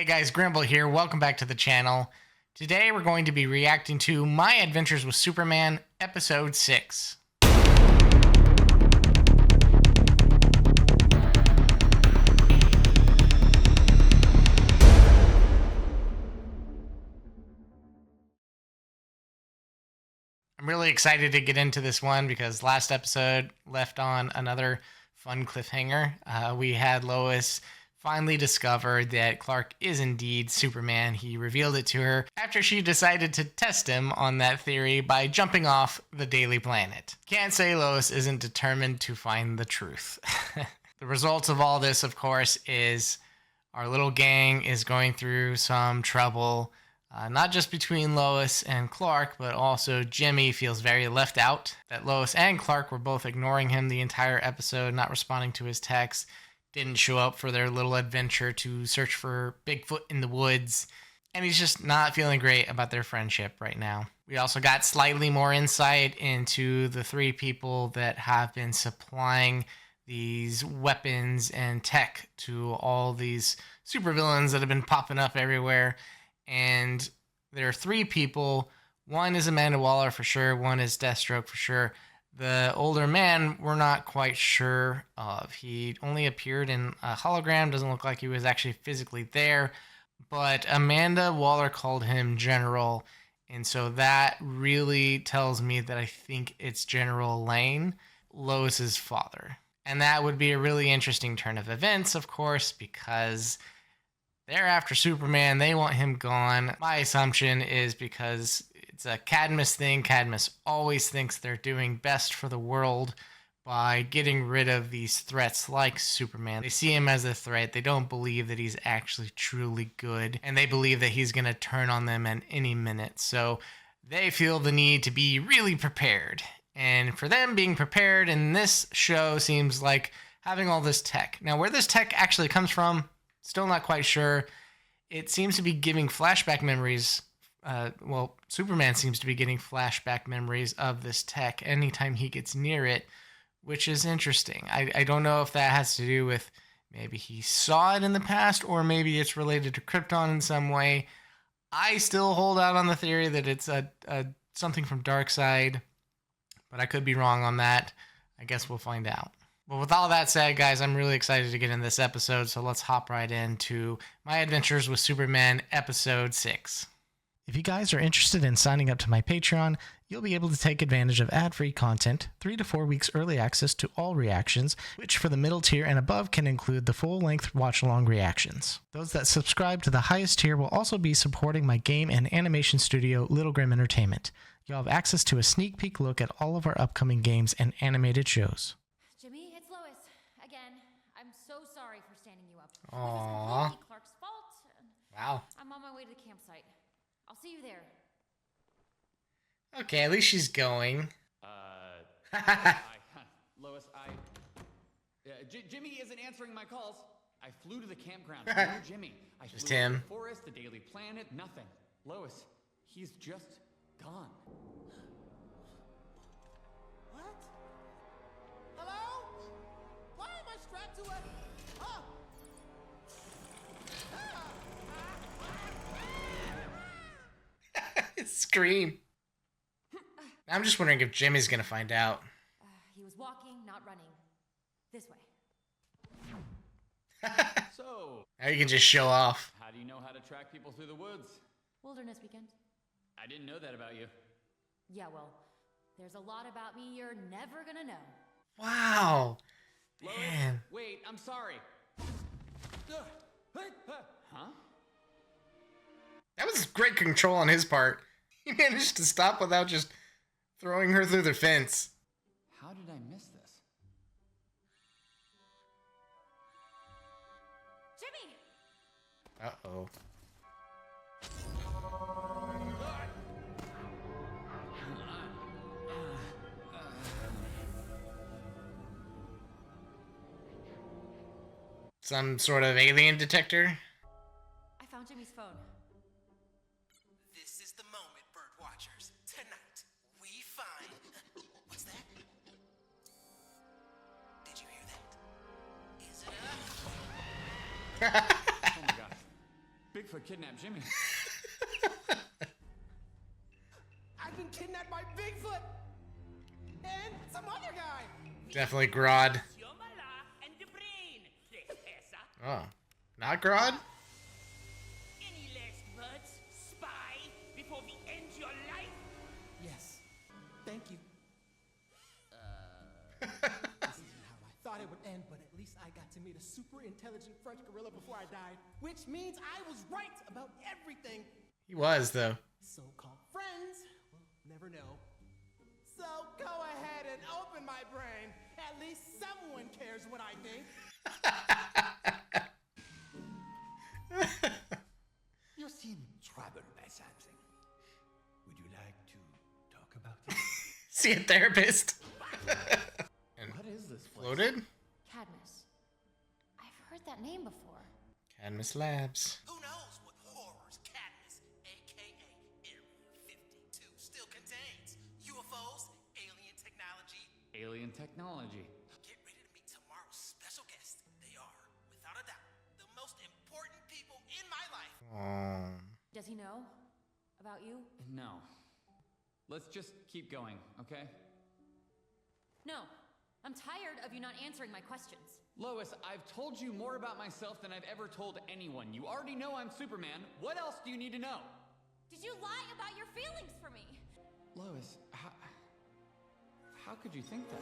Hey guys, Grimble here. Welcome back to the channel. Today we're going to be reacting to My Adventures with Superman, Episode 6. I'm really excited to get into this one because last episode left on another fun cliffhanger. We had Lois finally discovered that Clark is indeed Superman. He revealed it to her after she decided to test him on that theory by jumping off the Daily Planet. Can't say Lois isn't determined to find the truth. The result of all this, of course, is our little gang is going through some trouble. Not just between Lois and Clark, but also Jimmy feels very left out. That Lois and Clark were both ignoring him the entire episode, not responding to his texts, didn't show up for their little adventure to search for Bigfoot in the woods, and he's just not feeling great about their friendship right now. We also got slightly more insight into the three people that have been supplying these weapons and tech to all these supervillains that have been popping up everywhere. And there are three people. One is Amanda Waller for sure. One is Deathstroke for sure. The older man, we're not quite sure of. He only appeared in a hologram. Doesn't look like he was actually physically there. But Amanda Waller called him General. And so that really tells me that I think it's General Lane, Lois's father. And that would be a really interesting turn of events, of course, because they're after Superman. They want him gone. My assumption is because it's a Cadmus thing. Cadmus always thinks they're doing best for the world by getting rid of these threats like Superman. They see him as a threat. They don't believe that he's actually truly good, and they believe that he's going to turn on them at any minute. So they feel the need to be really prepared. And for them, being prepared in this show seems like having all this tech. Now, where this tech actually comes from, still not quite sure. It seems to be giving flashback memories. Superman seems to be getting flashback memories of this tech anytime he gets near it, which is interesting. I don't know if that has to do with maybe he saw it in the past, or maybe it's related to Krypton in some way. I still hold out on the theory that it's something from Darkseid, but I could be wrong on that. I guess we'll find out. Well, with all that said, guys, I'm really excited to get in this episode, so let's hop right into My Adventures with Superman, Episode 6. If you guys are interested in signing up to my Patreon, you'll be able to take advantage of ad-free content, 3 to 4 weeks early access to all reactions, which for the middle tier and above can include the full-length watch-along reactions. Those that subscribe to the highest tier will also be supporting my game and animation studio, Little Grim Entertainment. You'll have access to a sneak peek look at all of our upcoming games and animated shows. Jimmy, it's Lois. Again, I'm so sorry for standing you up. Aww. This is completely Clark's fault. Wow. I'm on my way to the campsite. I'll see you there. Okay, at least she's going. Lois, Jimmy isn't answering my calls. I flew to the campground. No Jimmy. I Just flew him. to the forest, the Daily Planet, nothing. Lois, he's just gone. What? Hello? Why am I strapped to a... Huh? Scream. I'm just wondering if Jimmy's gonna find out. He was walking, not running. This way. So, Now you can just show off. how do you know how to track people through the woods? Wilderness weekend. I didn't know that about you. Yeah, well, there's a lot about me you're never gonna know. Wow. Lois, Man. wait, I'm sorry. Huh? That was great control on his part. He managed to stop without just throwing her through the fence. How did I miss this? Jimmy! Uh-oh. Some sort of alien detector? I found Jimmy's phone. This is the moment, bird watchers. Tonight, we find... What's that? Did you hear that? Is it a... Oh my gosh. Bigfoot kidnapped Jimmy. I've been kidnapped by Bigfoot and some other guy. Definitely Grodd. Oh, not Grodd? Any last words, spy, before we end your life? Yes. Thank you. This isn't how I thought it would end, but at least I got to meet a super intelligent French gorilla before I died, which means I was right about everything. He was, though. So-called friends will never know. So go ahead and open my brain. At least someone cares what I think. You seem troubled by something. Would you like to talk about it? See a therapist. And What is this place? floated? Cadmus. I've heard that name before. Cadmus Labs. Who knows what horrors Cadmus, aka Area 52, still contains? UFOs, alien technology. Alien technology. Get ready to meet tomorrow's special guest. They are, without a doubt, the most important people in my life. Does he know about you? No. Let's just keep going, okay? No. I'm tired of you not answering my questions. Lois, I've told you more about myself than I've ever told anyone. You already know I'm Superman. What else do you need to know? Did you lie about your feelings for me? Lois, how could you think that?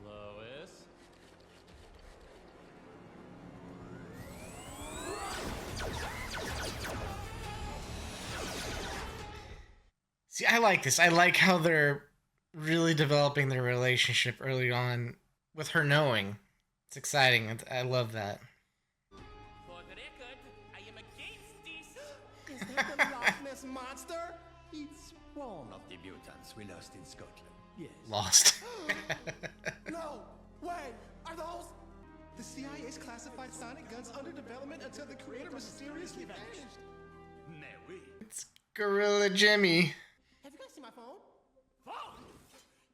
Lois? See, I like this. I like how they're really developing their relationship early on with her knowing. It's exciting. I love that. For the record, I am against this. Is that the Loch Ness monster? It's one of the mutants we lost in Scotland. Yes. Lost. No! Wait! Are those... The CIA's classified sonic guns under development until the creator mysteriously vanished. Mais oui. It's Gorilla Jimmy. Have you guys seen my phone? Phone?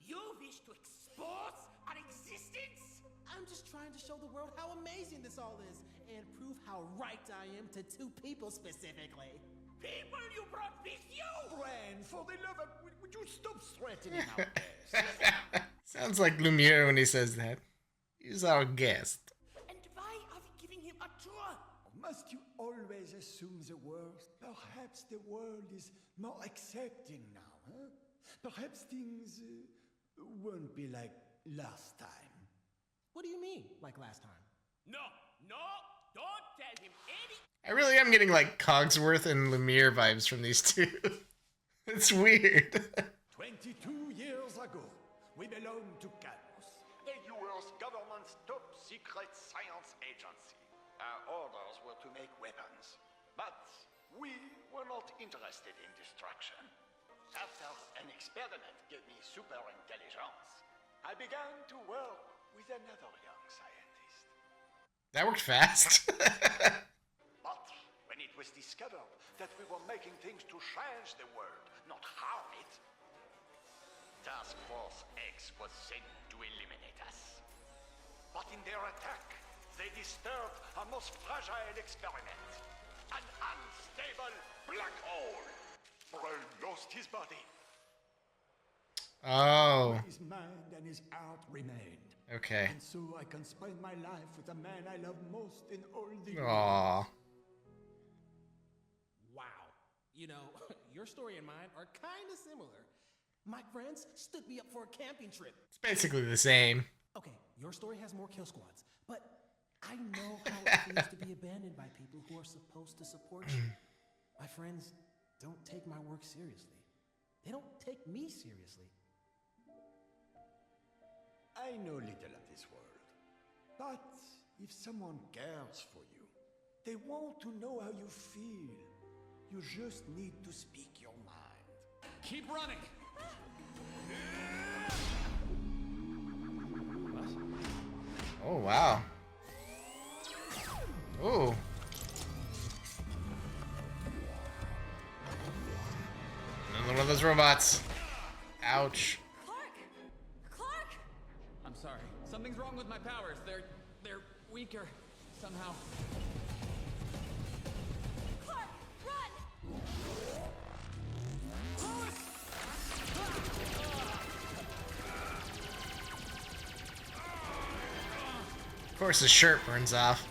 You wish to expose our existence? I'm just trying to show the world how amazing this all is and prove how right I am to two people specifically. People you brought with you? Friend, for the love of... Would you stop threatening our guest? Sounds like Lumiere when he says that. He's our guest. And why are we giving him a tour? Must you always assume the worst? Perhaps the world is more accepting now, huh? Perhaps things won't be like last time. What do you mean, like last time? No, don't tell him any. I really am getting like Cogsworth and Lumiere vibes from these two. It's weird. 22 years ago, we belonged to Cadmus, the US government's top secret science agency. Our orders were to make weapons, but we were not interested in destruction. After an experiment gave me super intelligence, I began to work with another young scientist. That worked fast. But when it was discovered that we were making things to change the world, not harm it, Task Force X was sent to eliminate us. But in their attack, they disturbed our most fragile experiment, an unstable black hole. Brain lost his body. Oh, His mind and his heart remained. okay. And so I can spend my life with the man I love most in all the world. Aw. Wow. You know, your story and mine are kind of similar. My friends stood me up for a camping trip. It's basically the same. Okay, your story has more kill squads, but I know how it feels to be abandoned by people who are supposed to support you. My friends don't take my work seriously. They don't take me seriously. I know little of this world, but if someone cares for you, they want to know how you feel. You just need to speak your mind. Keep running! What? Oh, wow. Oh. Another one of those robots. Ouch. Clark! Clark! I'm sorry. Something's wrong with my powers. They're weaker somehow. Clark, run! Of course, his shirt burns off.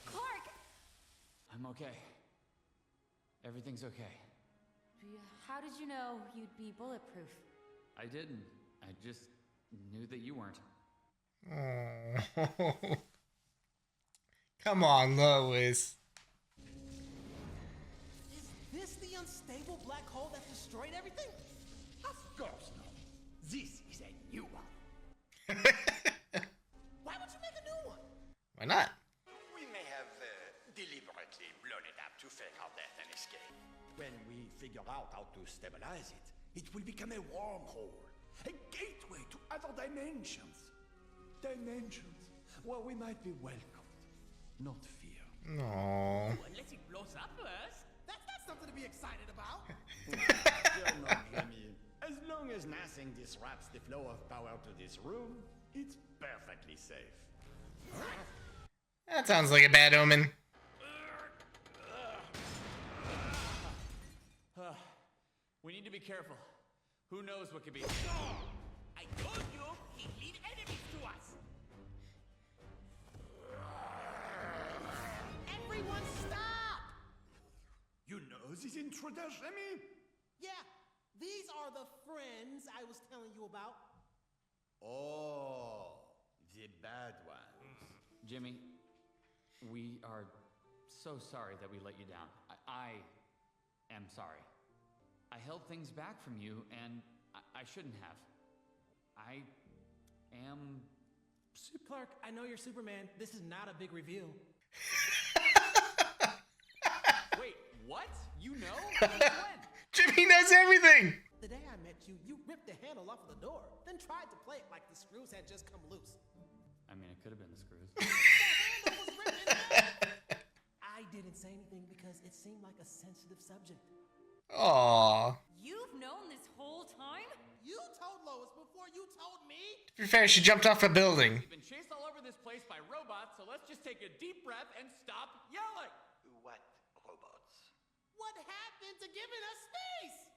Clark! I'm okay. Everything's okay. How did you know you'd be bulletproof? I didn't. I just knew that you weren't. Oh. Come on, Lois. Is this the unstable black hole that destroyed everything? Of course not. This is a new one. Why would you make a new one? Why not? We may have deliberately blown it up to fake our death and escape. When we figure out how to stabilize it, it will become a wormhole, a gateway to other dimensions. Dimensions where we might be welcomed, not feared. No. Unless it blows up first. That's not something to be excited about. Fear not, Jimmy. As long as nothing disrupts the flow of power to this room, it's perfectly safe. That sounds like a bad omen. We need to be careful. Who knows what could be? I told you he'd lead enemies to us. Everyone stop! You know this intruder, Jimmy? Yeah, these are the friends I was telling you about. Oh, the bad ones. Jimmy, we are so sorry that we let you down. I am sorry. I held things back from you, and I shouldn't have. I am... Clark, I know you're Superman. This is not a big reveal. Wait, what? You know? When? Jimmy knows everything! The day I met you, you ripped the handle off of the door, then tried to play it like the screws had just come loose. I mean, it could have been the screws. The handle was ripped in half. I didn't say anything because it seemed like a sensitive subject. Aww. You've known this whole time? You told Lois before you told me. To be fair, she jumped off a building. We've been chased all over this place by robots, so let's just take a deep breath and stop yelling! What robots? What happened to giving us space?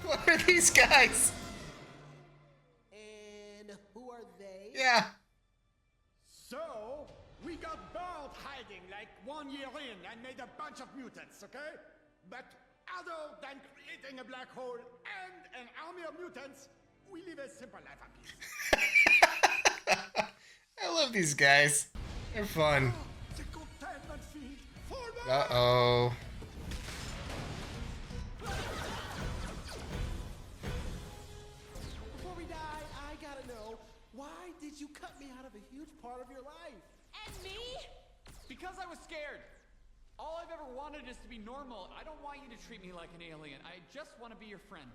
What are these guys? And who are they? Yeah. So, we got bored hiding like 1 year in and made a bunch of mutants, okay? But other than creating a black hole and an army of mutants, we live a simple life of peace. I love these guys. They're fun. The containment field for the... Uh-oh. Before we die, I gotta know, why did you cut me out of a huge part of your life? And me? Because I was scared. All I've ever wanted is to be normal. I don't want you to treat me like an alien. I just want to be your friend.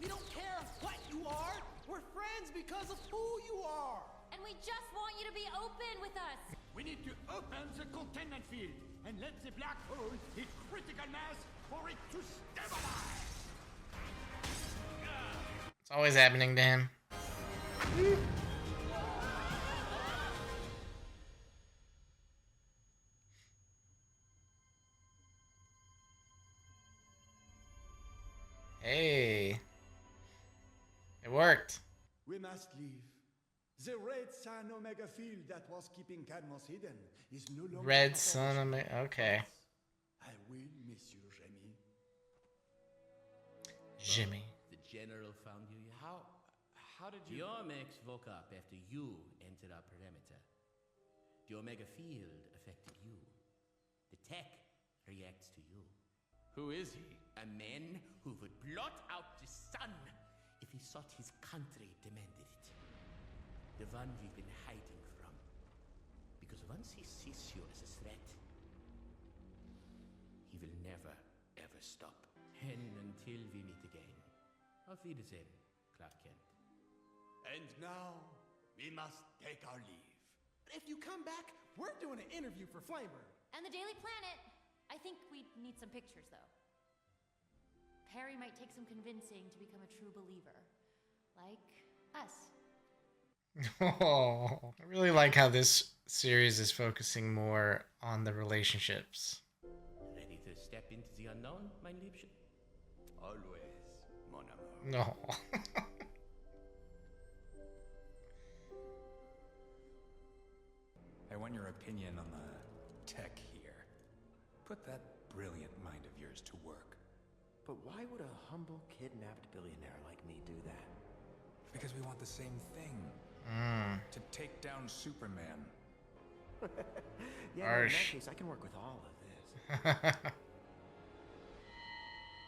We don't care what you are. We're friends because of who you are. And we just want you to be open with us. We need to open the containment field and let the black hole hit critical mass for it to stabilize. It's always happening to him. Hey. It worked. We must leave. The red sun omega field that was keeping Cadmus hidden is no longer... Red Sun. Okay. I will miss you, Jimmy. Jimmy. The general found you yet? How did you... The Omex woke up after you entered our perimeter. The Omega field affected you. The tech reacts to you. Who is he? A man who would blot out the sun if he thought his country demanded it. The one we've been hiding from. Because once he sees you as a threat, he will never, ever stop. And until we meet again, auf Wiedersehen, Clark Kent. And now, we must take our leave. If you come back, we're doing an interview for Flamebird. And the Daily Planet. I think we need some pictures, though. Perry might take some convincing to become a true believer. Like us. Oh, I really like how this series is focusing more on the relationships. Ready to step into the unknown, mein Liebchen? Always, mon amour. No. I want your opinion on the tech here. Put that brilliant mind of yours to work. But why would a humble, kidnapped billionaire like me do that? Because we want the same thing. To take down Superman. Yeah, no, in that Harsh. case, I can work with all of this.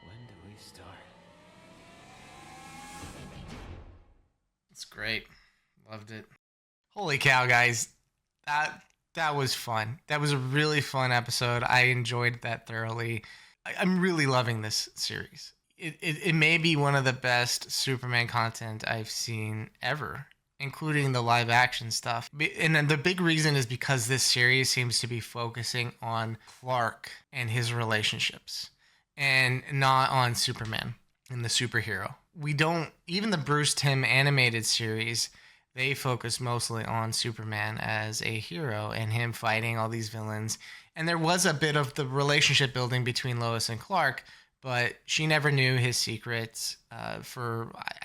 When do we start? It's great. Loved it. Holy cow, guys. That was fun. That was a really fun episode. I enjoyed that thoroughly. I'm really loving this series. It may be one of the best Superman content I've seen ever, including the live action stuff. And then the big reason is because this series seems to be focusing on Clark and his relationships and not on Superman and the superhero. We don't, even the Bruce Timm animated series, they focus mostly on Superman as a hero and him fighting all these villains. And there was a bit of the relationship building between Lois and Clark, but she never knew his secrets. I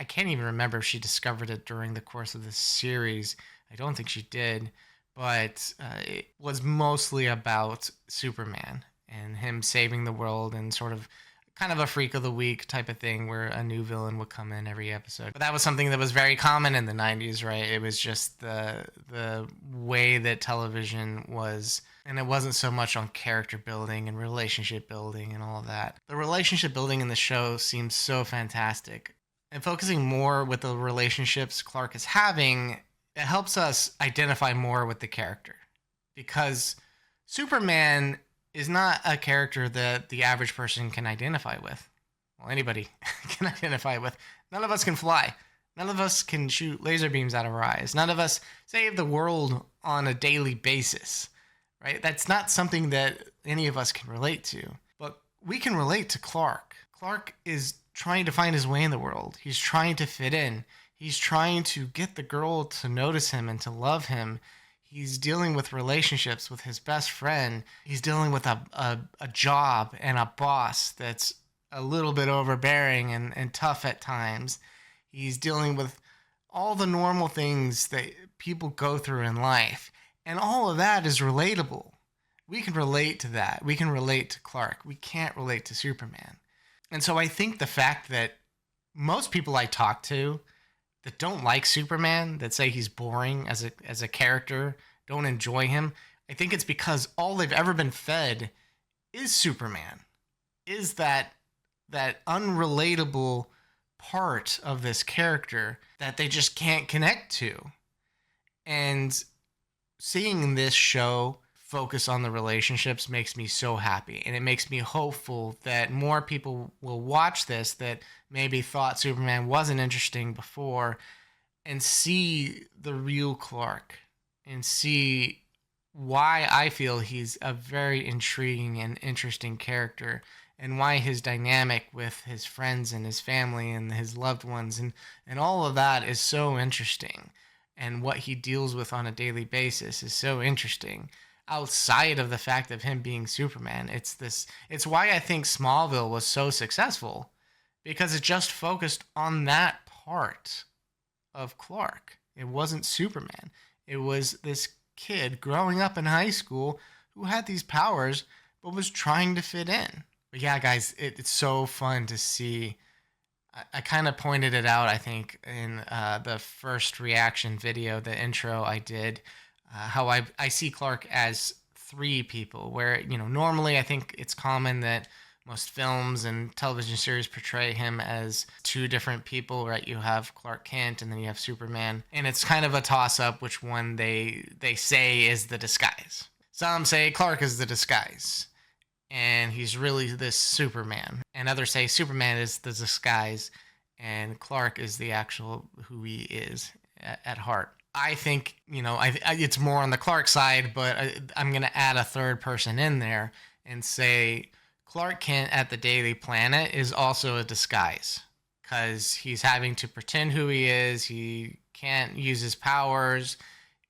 can't even remember if she discovered it during the course of the series. I don't think she did, but it was mostly about Superman and him saving the world and sort of kind of a freak of the week type of thing where a new villain would come in every episode. But that was something that was very common in the 90s, right? It was just the way that television was, and it wasn't so much on character building and relationship building and all of that. The relationship building in the show seems so fantastic. And focusing more with the relationships Clark is having, it helps us identify more with the character. Because Superman is not a character that the average person can identify with. Well, anybody can identify with. None of us can fly. None of us can shoot laser beams out of our eyes. None of us save the world on a daily basis, right? That's not something that any of us can relate to. But we can relate to Clark. Clark is trying to find his way in the world. He's trying to fit in. He's trying to get the girl to notice him and to love him. He's dealing with relationships with his best friend. He's dealing with a job and a boss that's a little bit overbearing and tough at times. He's dealing with all the normal things that people go through in life. And all of that is relatable. We can relate to that. We can relate to Clark. We can't relate to Superman. And so I think the fact that most people I talk to that don't like Superman, that say he's boring as a character, don't enjoy him, I think it's because all they've ever been fed is Superman, is that unrelatable part of this character that they just can't connect to. And seeing this show focus on the relationships makes me so happy, and it makes me hopeful that more people will watch this that maybe thought Superman wasn't interesting before and see the real Clark and see why I feel he's a very intriguing and interesting character, and why his dynamic with his friends and his family and his loved ones and all of that is so interesting, and what he deals with on a daily basis is so interesting. Outside of the fact of him being Superman, it's why I think Smallville was so successful, because it just focused on that part of Clark. It wasn't Superman. It was this kid growing up in high school who had these powers but was trying to fit in. But yeah, guys, it's so fun to see. I kind of pointed it out, I think, in the first reaction video, the intro I did, how I see Clark as three people, where, normally I think it's common that most films and television series portray him as two different people, right? You have Clark Kent and then you have Superman, and it's kind of a toss-up which one they say is the disguise. Some say Clark is the disguise, and he's really this Superman, and others say Superman is the disguise, and Clark is the actual who he is at heart. I think, it's more on the Clark side, but I'm going to add a third person in there and say Clark Kent at the Daily Planet is also a disguise because he's having to pretend who he is. He can't use his powers.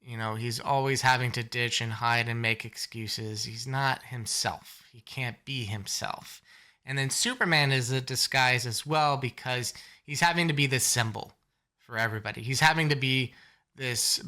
He's always having to ditch and hide and make excuses. He's not himself. He can't be himself. And then Superman is a disguise as well because he's having to be this symbol for everybody. He's having to be this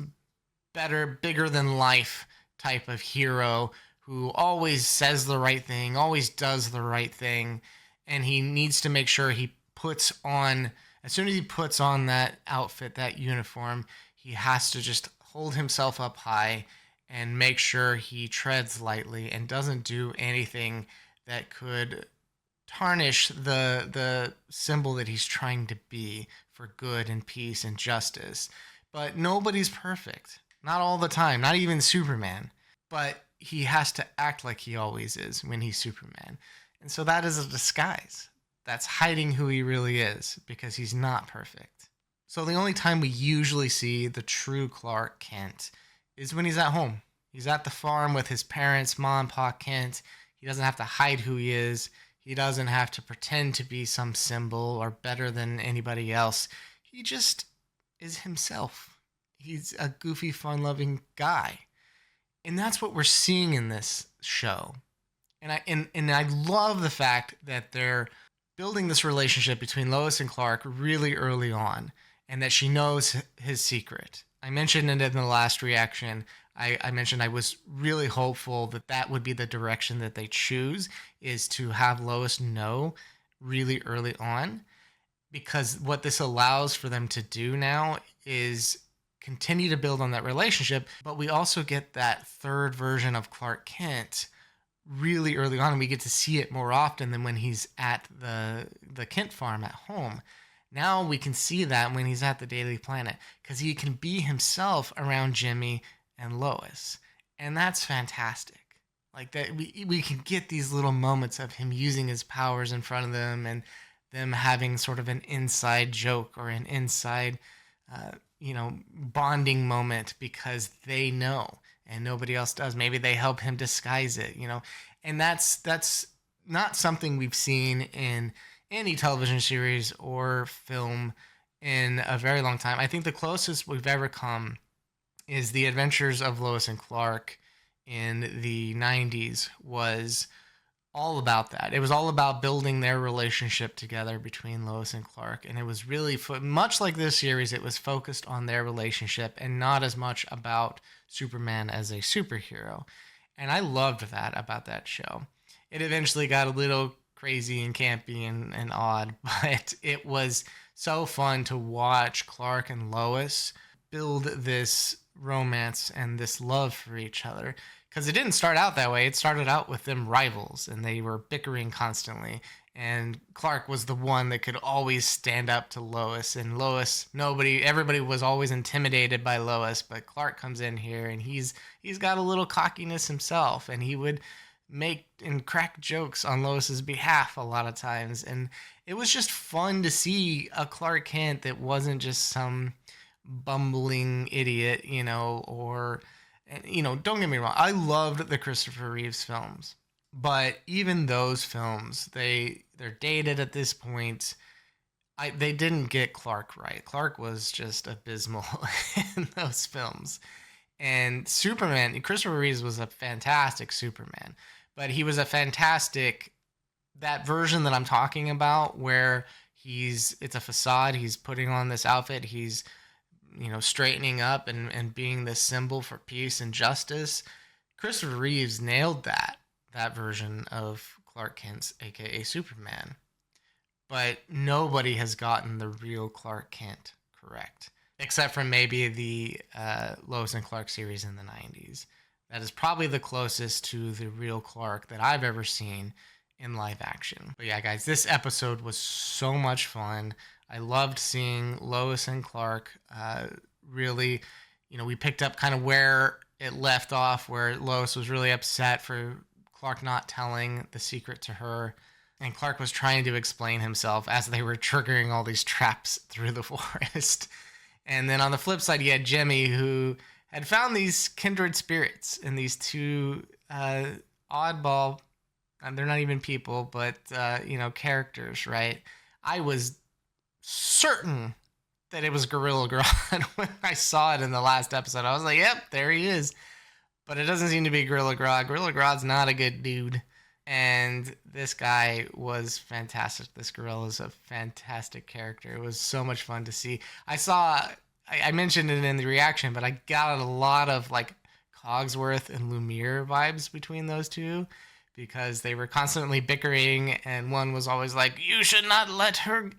better, bigger than life type of hero who always says the right thing, always does the right thing. And he needs to make sure he puts on, as soon as he puts on that outfit, that uniform, he has to just hold himself up high and make sure he treads lightly and doesn't do anything that could tarnish the symbol that he's trying to be for good and peace and justice. But nobody's perfect. Not all the time. Not even Superman. But he has to act like he always is when he's Superman. And so that is a disguise. That's hiding who he really is because he's not perfect. So the only time we usually see the true Clark Kent is when he's at home. He's at the farm with his parents, Ma and Pa Kent. He doesn't have to hide who he is. He doesn't have to pretend to be some symbol or better than anybody else. He just is himself. He's a goofy, fun-loving guy. And that's what we're seeing in this show. And I love the fact that they're building this relationship between Lois and Clark really early on, and that she knows his secret. I mentioned it in the last reaction. I mentioned I was really hopeful that that would be the direction that they choose, is to have Lois know really early on, because what this allows for them to do now is continue to build on that relationship, but we also get that third version of Clark Kent really early on, and we get to see it more often than when he's at the Kent farm at home. Now we can see that when he's at the Daily Planet, because he can be himself around Jimmy and Lois, and that's fantastic. Like that, we can get these little moments of him using his powers in front of them, and them having sort of an inside joke or an inside, bonding moment because they know and nobody else does. Maybe they help him disguise it, and that's not something we've seen in any television series or film in a very long time. I think the closest we've ever come is The Adventures of Lois and Clark in the 90s was all about that. It was all about building their relationship together between Lois and Clark. And it was really, much like this series, it was focused on their relationship and not as much about Superman as a superhero. And I loved that about that show. It eventually got a little crazy and campy and odd, but it was so fun to watch Clark and Lois build this romance and this love for each other, because it didn't start out that way. It started out with them rivals, and they were bickering constantly, and Clark was the one that could always stand up to Lois, and Lois, everybody was always intimidated by Lois, but Clark comes in here and he's got a little cockiness himself, and he would make and crack jokes on Lois's behalf a lot of times, and it was just fun to see a Clark Kent that wasn't just some bumbling idiot, or, don't get me wrong, I loved the Christopher Reeves films, but even those films, they're dated at this point. They didn't get Clark right. Clark was just abysmal in those films. And Superman, Christopher Reeves was a fantastic Superman, but he was a fantastic, that version that I'm talking about, where it's a facade, he's putting on this outfit, he's straightening up and being this symbol for peace and justice. Christopher Reeves nailed that version of Clark Kent, aka Superman. But nobody has gotten the real Clark Kent correct, except for maybe the Lois and Clark series in the 90s. That is probably the closest to the real Clark that I've ever seen in live action. But yeah, guys, this episode was so much fun. I loved seeing Lois and Clark really, we picked up kind of where it left off, where Lois was really upset for Clark not telling the secret to her. And Clark was trying to explain himself as they were triggering all these traps through the forest. And then on the flip side, you had Jimmy, who had found these kindred spirits and these two oddball, and they're not even people, but, characters, right? I was certain that it was Gorilla Grodd when I saw it in the last episode. I was like, yep, there he is. But it doesn't seem to be Gorilla Grodd. Gorilla Grodd's not a good dude. And this guy was fantastic. This gorilla is a fantastic character. It was so much fun to see. I mentioned it in the reaction, but I got a lot of like Cogsworth and Lumiere vibes between those two, because they were constantly bickering, and one was always like, you should not let her,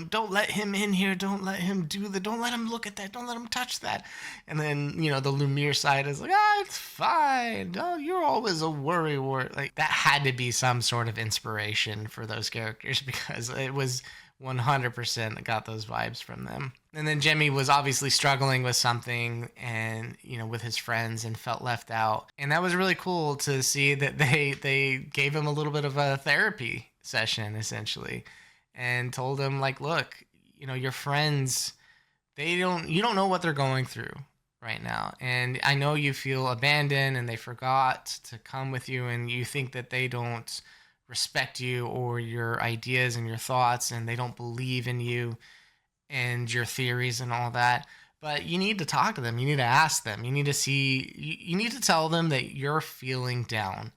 don't let him in here, don't let him don't let him look at that, don't let him touch that. And then, the Lumiere side is like, it's fine, oh, you're always a worrywart. Like, that had to be some sort of inspiration for those characters, because it was 100% got those vibes from them. And then Jimmy was obviously struggling with something and, with his friends, and felt left out. And that was really cool to see that they gave him a little bit of a therapy session, essentially, and told him, like, look, your friends, you don't know what they're going through right now. And I know you feel abandoned and they forgot to come with you, and you think that they don't respect you or your ideas and your thoughts, and they don't believe in you and your theories and all that. But you need to talk to them. You need to ask them. You need to tell them that you're feeling down,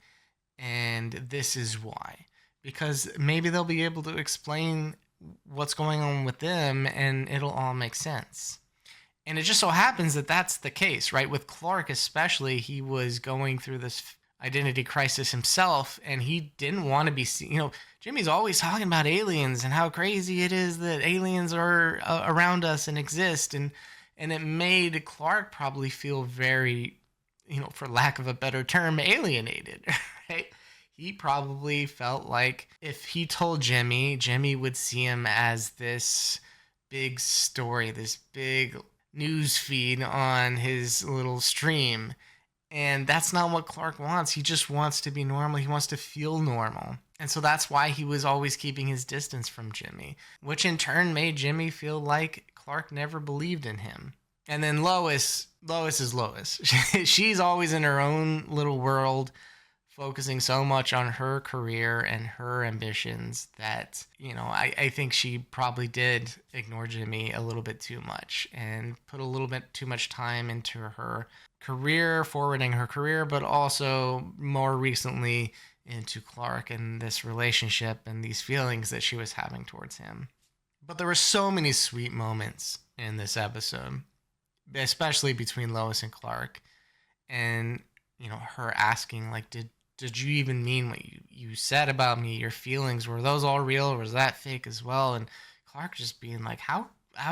and this is why. Because maybe they'll be able to explain what's going on with them, and it'll all make sense. And it just so happens that that's the case, right? With Clark especially, he was going through this identity crisis himself, and he didn't want to be seen. Jimmy's always talking about aliens and how crazy it is that aliens are around us and exist, and it made Clark probably feel very, for lack of a better term, alienated, right? He probably felt like if he told Jimmy would see him as this big story, this big news feed on his little stream. And that's not what Clark wants. He just wants to be normal. He wants to feel normal. And so that's why he was always keeping his distance from Jimmy, which in turn made Jimmy feel like Clark never believed in him. And then Lois is Lois. She's always in her own little world, focusing so much on her career and her ambitions that, I think she probably did ignore Jimmy a little bit too much and put a little bit too much time into her career, forwarding her career, but also more recently into Clark and this relationship and these feelings that she was having towards him. But there were so many sweet moments in this episode, especially between Lois and Clark, and her asking, like, did you even mean what you said about me? Your feelings, were those all real, or was that fake as well? And Clark just being like, how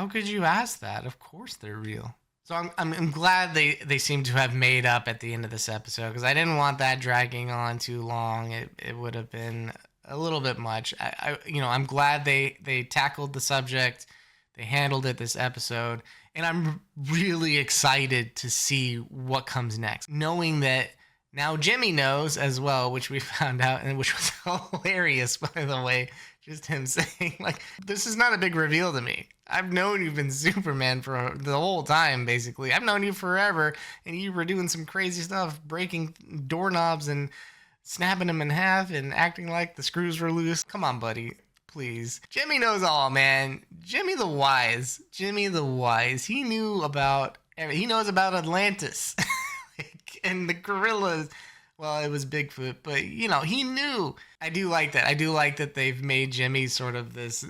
could you ask that? Of course they're real. So I'm glad they seem to have made up at the end of this episode, because I didn't want that dragging on too long. It would have been a little bit much. I'm glad they tackled the subject, they handled it this episode, and I'm really excited to see what comes next, knowing that now Jimmy knows as well, which we found out, and which was hilarious, by the way. Just him saying, like, this is not a big reveal to me. I've known you've been Superman for the whole time, basically. I've known you forever, and you were doing some crazy stuff, breaking doorknobs and snapping them in half and acting like the screws were loose. Come on, buddy. Please. Jimmy knows all, man. Jimmy the Wise. He knows about Atlantis. And the gorillas. Well, it was Bigfoot, but, he knew. I do like that. I do like that they've made Jimmy sort of this,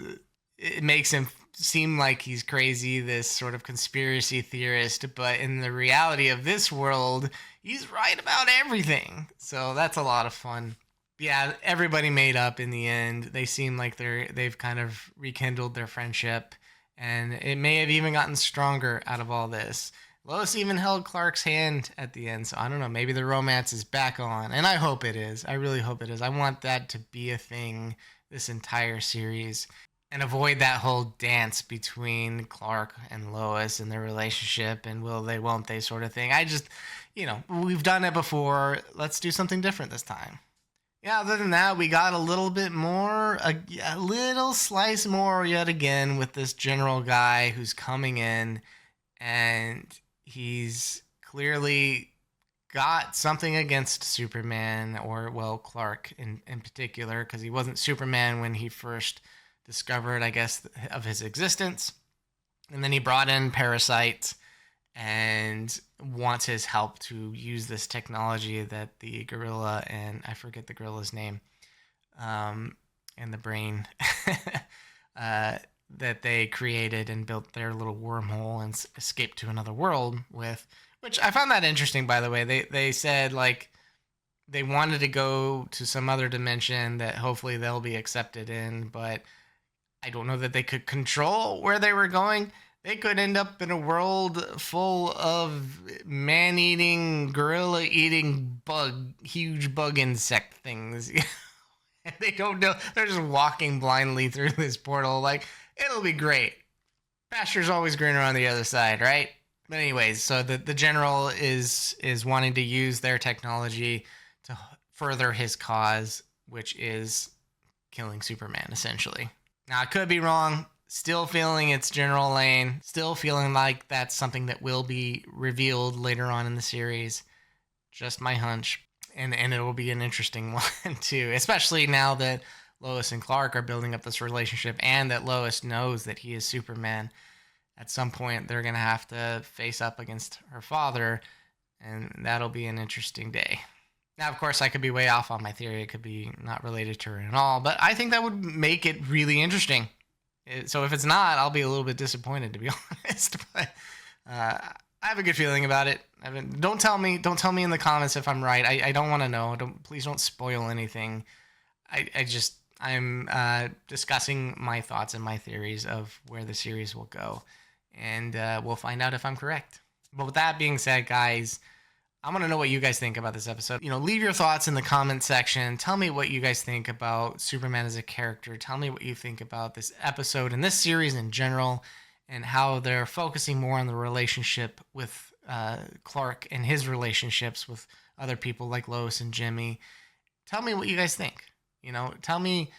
it makes him seem like he's crazy, this sort of conspiracy theorist, but in the reality of this world, he's right about everything. So that's a lot of fun. Yeah, everybody made up in the end. They seem like they've kind of rekindled their friendship, and it may have even gotten stronger out of all this. Lois even held Clark's hand at the end, so I don't know, maybe the romance is back on, and I hope it is. I really hope it is. I want that to be a thing this entire series, and avoid that whole dance between Clark and Lois and their relationship and will they, won't they sort of thing. I just, we've done it before. Let's do something different this time. Yeah, other than that, we got a little bit more, a little slice more yet again with this general guy who's coming in and he's clearly got something against Superman, or, well, Clark in particular, because he wasn't Superman when he first discovered, I guess, of his existence. And then he brought in Parasite and wants his help to use this technology that the gorilla, and I forget the gorilla's name, and the brain that they created and built their little wormhole and escaped to another world with, which I found that interesting, by the way. They said, like, they wanted to go to some other dimension that hopefully they'll be accepted in, but I don't know that they could control where they were going. They could end up in a world full of man-eating, gorilla-eating huge bug insect things. And they don't know. They're just walking blindly through this portal. Like, it'll be great. Pasture's always greener on the other side, right? But anyways, so the general is wanting to use their technology to further his cause, which is killing Superman, essentially. Now, I could be wrong. Still feeling it's General Lane. Still feeling like that's something that will be revealed later on in the series. Just my hunch. And it will be an interesting one, too. Especially now that Lois and Clark are building up this relationship, and that Lois knows that he is Superman. At some point, they're going to have to face up against her father, and that'll be an interesting day. Now, of course, I could be way off on my theory. It could be not related to her at all, but I think that would make it really interesting. So if it's not, I'll be a little bit disappointed, to be honest. But I have a good feeling about it. Don't tell me in the comments if I'm right. I don't want to know. Please don't spoil anything. I'm discussing my thoughts and my theories of where the series will go, and we'll find out if I'm correct. But with that being said, guys, I want to know what you guys think about this episode. Leave your thoughts in the comment section. Tell me what you guys think about Superman as a character. Tell me what you think about this episode and this series in general, and how they're focusing more on the relationship with Clark and his relationships with other people like Lois and Jimmy. Tell me what you guys think. Tell me,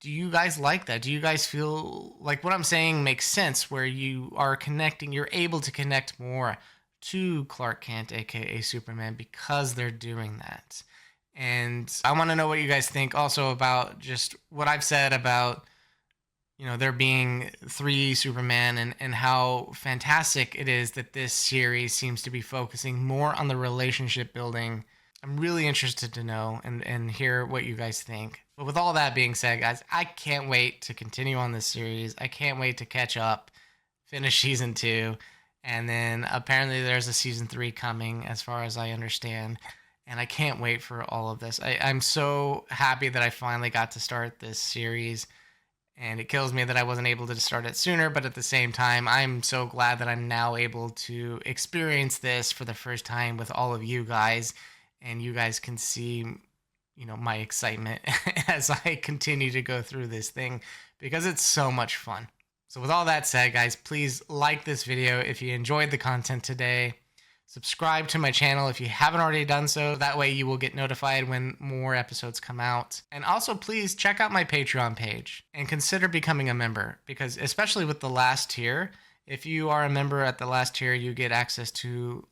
do you guys like that? Do you guys feel like what I'm saying makes sense, where you are connecting, you're able to connect more to Clark Kent, aka Superman, because they're doing that? And I want to know what you guys think also about just what I've said about, there being 3 Superman, and how fantastic it is that this series seems to be focusing more on the relationship building. I'm really interested to know and hear what you guys think. But with all that being said, guys, I can't wait to continue on this series. I can't wait to catch up, finish season 2. And then apparently there's a season 3 coming, as far as I understand. And I can't wait for all of this. I'm so happy that I finally got to start this series. And it kills me that I wasn't able to start it sooner. But at the same time, I'm so glad that I'm now able to experience this for the first time with all of you guys. And you guys can see, my excitement as I continue to go through this thing, because it's so much fun. So with all that said, guys, please like this video if you enjoyed the content today. Subscribe to my channel if you haven't already done so. That way you will get notified when more episodes come out. And also, please check out my Patreon page and consider becoming a member, because especially with the last tier, if you are a member at the last tier, you get access to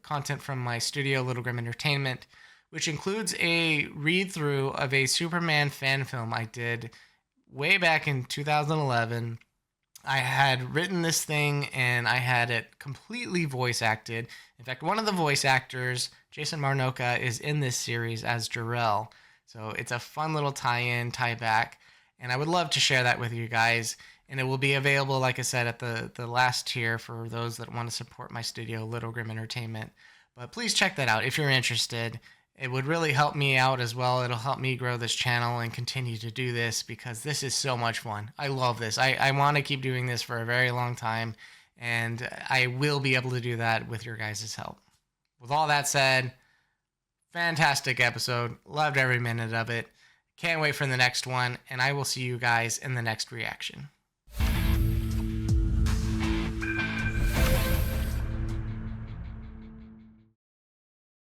content from my studio, Little Grim Entertainment, which includes a read-through of a Superman fan film I did way back in 2011. I had written this thing, and I had it completely voice acted. In fact, one of the voice actors, Jason Marnoka, is in this series as Jor-el. So it's a fun little tie-in, tie-back, and I would love to share that with you guys. And it will be available, like I said, at the last tier for those that want to support my studio, Little Grim Entertainment. But please check that out if you're interested. It would really help me out as well. It'll help me grow this channel and continue to do this, because this is so much fun. I love this. I want to keep doing this for a very long time, and I will be able to do that with your guys' help. With all that said, fantastic episode. Loved every minute of it. Can't wait for the next one, and I will see you guys in the next reaction.